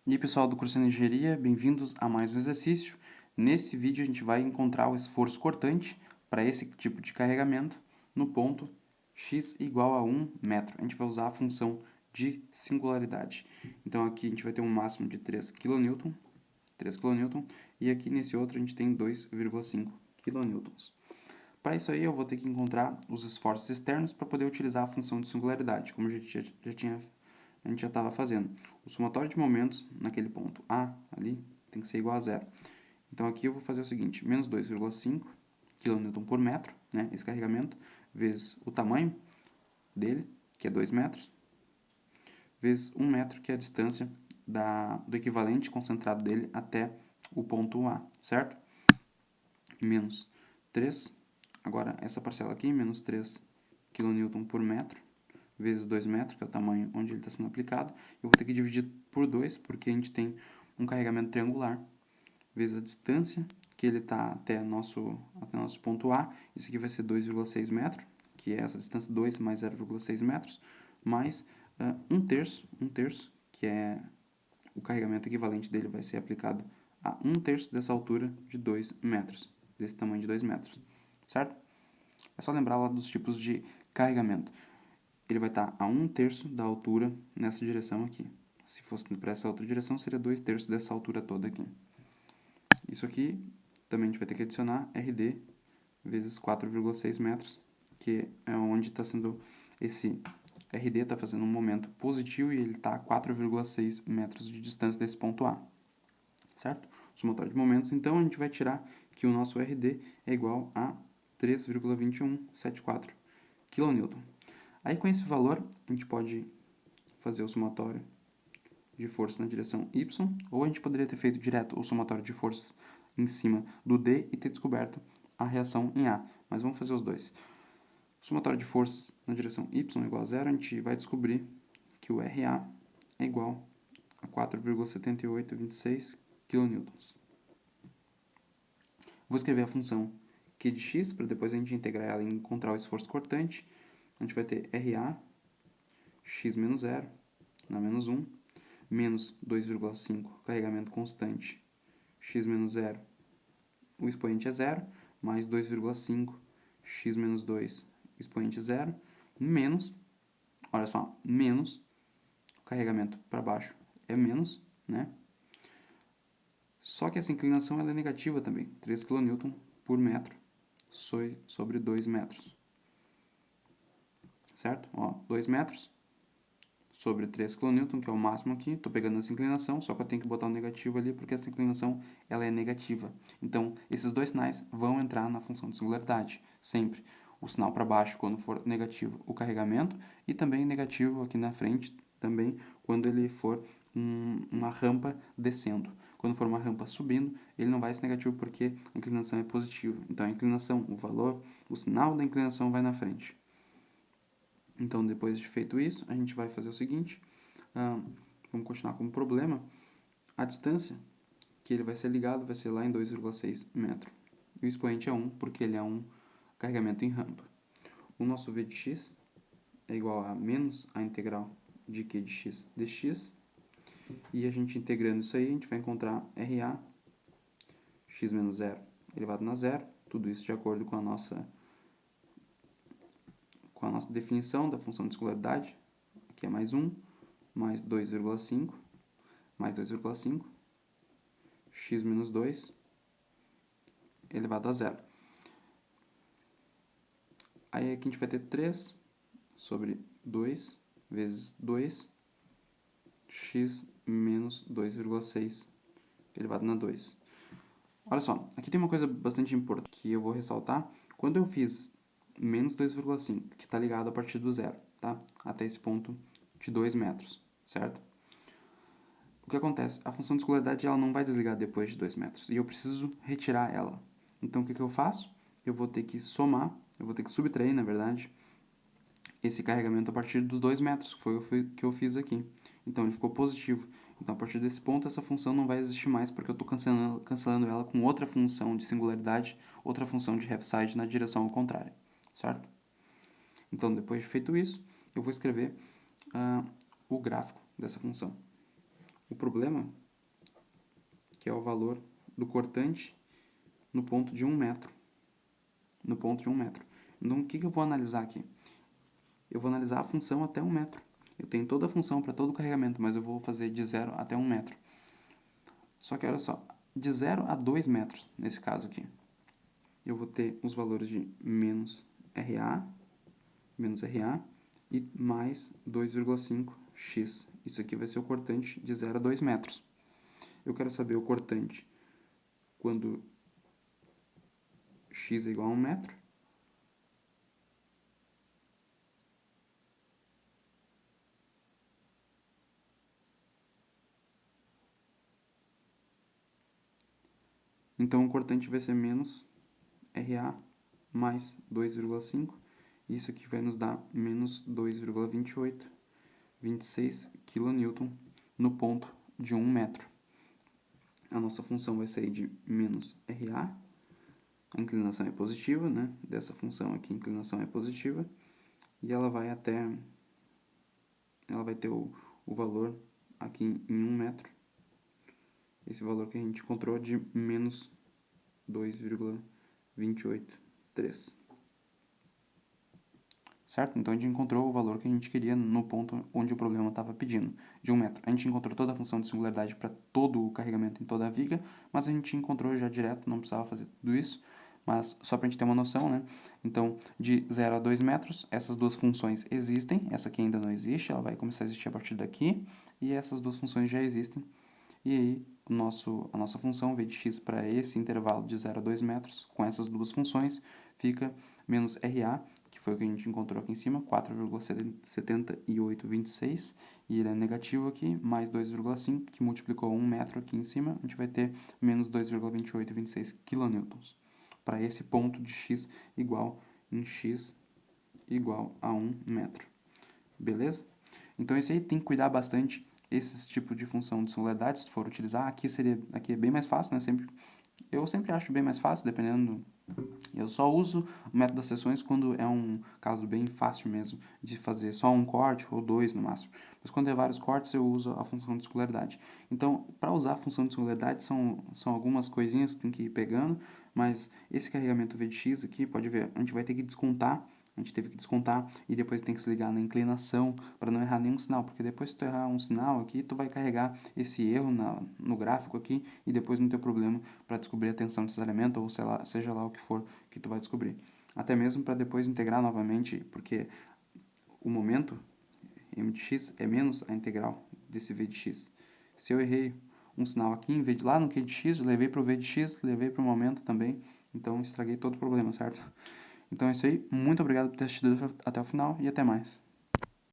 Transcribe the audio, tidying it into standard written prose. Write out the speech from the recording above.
E aí, pessoal do curso de Engenharia, bem-vindos a mais um exercício. Nesse vídeo a gente vai encontrar o esforço cortante para esse tipo de carregamento no ponto x igual a 1 metro. A gente vai usar a função de singularidade. Então aqui a gente vai ter um máximo de 3 kN, e aqui nesse outro a gente tem 2,5 kN. Para isso aí eu vou ter que encontrar os esforços externos para poder utilizar a função de singularidade, como a gente já estava fazendo. O somatório de momentos naquele ponto A ali tem que ser igual a zero. Então aqui eu vou fazer o seguinte, menos 2,5 kN por metro, né, esse carregamento, vezes o tamanho dele, que é 2 metros, vezes 1 metro, que é a distância do equivalente concentrado dele até o ponto A, certo? Menos 3, agora essa parcela aqui, menos 3 kN por metro, vezes 2 metros, que é o tamanho onde ele está sendo aplicado. Eu vou ter que dividir por 2, porque a gente tem um carregamento triangular, vezes a distância que ele está até nosso ponto A. Isso aqui vai ser 2,6 metros, que é essa distância 2 mais 0,6 metros, mais 1/3, que é o carregamento equivalente dele vai ser aplicado a 1/3 dessa altura de 2 metros, desse tamanho de 2 metros, certo? É só lembrar lá dos tipos de carregamento. Ele vai estar a 1/3 da altura nessa direção aqui. Se fosse para essa outra direção, seria 2/3 dessa altura toda aqui. Isso aqui também a gente vai ter que adicionar RD vezes 4,6 metros, que é onde está sendo esse RD, está fazendo um momento positivo e ele está a 4,6 metros de distância desse ponto A, certo? Somatório de momentos, então a gente vai tirar que o nosso RD é igual a 3,2174 kN. Aí com esse valor, a gente pode fazer o somatório de forças na direção y, ou a gente poderia ter feito direto o somatório de forças em cima do D e ter descoberto a reação em A. Mas vamos fazer os dois. O somatório de forças na direção y igual a zero, a gente vai descobrir que o RA é igual a 4,7826 kN. Vou escrever a função Q de x, para depois a gente integrar ela e encontrar o esforço cortante. A gente vai ter RA, x menos 0, na menos 1, menos 2,5, carregamento constante, x menos 0, o expoente é 0, mais 2,5, x menos 2, expoente é 0, menos, olha só, menos, o carregamento para baixo é menos, né? Só que essa inclinação ela é negativa também, 3 kN por metro sobre 2 metros, certo? Ó, 2 metros sobre 3 kN, que é o máximo aqui. Estou pegando essa inclinação, só que eu tenho que botar um negativo ali, porque essa inclinação ela é negativa. Então, esses dois sinais vão entrar na função de singularidade, sempre. O sinal para baixo quando for negativo o carregamento, e também negativo aqui na frente, também quando ele for uma rampa descendo. Quando for uma rampa subindo, ele não vai ser negativo porque a inclinação é positiva. Então, a inclinação, o valor, o sinal da inclinação vai na frente. Então, depois de feito isso, a gente vai fazer o seguinte, vamos continuar com o problema. A distância que ele vai ser ligado vai ser lá em 2,6 metros. E o expoente é 1, porque ele é um carregamento em rampa. O nosso V de x é igual a menos a integral de Q de x dx. E a gente integrando isso aí, a gente vai encontrar RA, x menos 0 elevado a zero. Tudo isso de acordo com a nossa definição da função de singularidade. Aqui é mais 1, mais 2,5, mais 2,5, x menos 2, elevado a zero. Aí aqui a gente vai ter 3 sobre 2 vezes 2, x menos 2,6 elevado a 2. Olha só, aqui tem uma coisa bastante importante que eu vou ressaltar. Quando eu fiz menos 2,5, que está ligado a partir do zero, tá? Até esse ponto de 2 metros, certo? O que acontece? A função de singularidade ela não vai desligar depois de 2 metros, e eu preciso retirar ela. Então, o que eu faço? Eu vou ter que somar, eu vou ter que subtrair, na verdade, esse carregamento a partir dos 2 metros, que foi o que eu fiz aqui. Então, ele ficou positivo. Então, a partir desse ponto, essa função não vai existir mais, porque eu estou cancelando ela com outra função de singularidade, outra função de half-side na direção ao contrário, certo? Então, depois de feito isso, eu vou escrever o gráfico dessa função. o problema, que é o valor do cortante no ponto de 1 metro. No ponto de 1 metro. Então, o que eu vou analisar aqui? Eu vou analisar a função até 1 metro. Eu tenho toda a função para todo o carregamento, mas eu vou fazer de 0 até 1 metro. Só que olha só, de 0 a 2 metros, nesse caso aqui, eu vou ter os valores de menos RA e mais 2,5x. Isso aqui vai ser o cortante de 0 a 2 metros. Eu quero saber o cortante quando x é igual a 1 metro. Então, o cortante vai ser menos RA mais 2,5. Isso aqui vai nos dar menos 2,26 kN no ponto de 1 metro. A nossa função vai sair de menos RA. A inclinação é positiva, né? Dessa função aqui, a inclinação é positiva. E ela vai ter o valor aqui em 1 metro. Esse valor que a gente encontrou de menos 2,283. Certo? Então a gente encontrou o valor que a gente queria no ponto onde o problema estava pedindo, de 1 metro. A gente encontrou toda a função de singularidade para todo o carregamento em toda a viga, mas a gente encontrou já direto, não precisava fazer tudo isso, mas só para a gente ter uma noção, né? Então, de 0 a 2 metros, essas duas funções existem, essa aqui ainda não existe, ela vai começar a existir a partir daqui, e essas duas funções já existem. E aí, a nossa função v de x para esse intervalo de 0 a 2 metros, com essas duas funções, fica menos RA, que foi o que a gente encontrou aqui em cima, 4,7826, e ele é negativo aqui, mais 2,5, que multiplicou 1 metro aqui em cima, a gente vai ter menos 2,2826 kN, para esse ponto de x igual a 1 metro. Beleza? Então, esse aí tem que cuidar bastante esses tipos de função de singularidade, se for utilizar. Aqui é bem mais fácil, né? Eu sempre acho bem mais fácil, dependendo. Eu só uso o método das seções quando é um caso bem fácil mesmo de fazer só um corte ou dois no máximo. Mas quando é vários cortes, eu uso a função de singularidade. Então, para usar a função de singularidade, são algumas coisinhas que tem que ir pegando, mas esse carregamento v de x aqui, pode ver, a gente vai ter que descontar. A gente teve que descontar e depois tem que se ligar na inclinação para não errar nenhum sinal, porque depois que tu errar um sinal aqui, tu vai carregar esse erro no gráfico aqui e depois não ter problema para descobrir a tensão desse elemento ou seja lá o que for que tu vai descobrir. Até mesmo para depois integrar novamente, porque o momento m de x é menos a integral desse v de x. Se eu errei um sinal aqui, em vez de lá no q de x, eu levei para o v de x, levei para o momento também, então estraguei todo o problema, certo? Então é isso aí, muito obrigado por ter assistido até o final e até mais.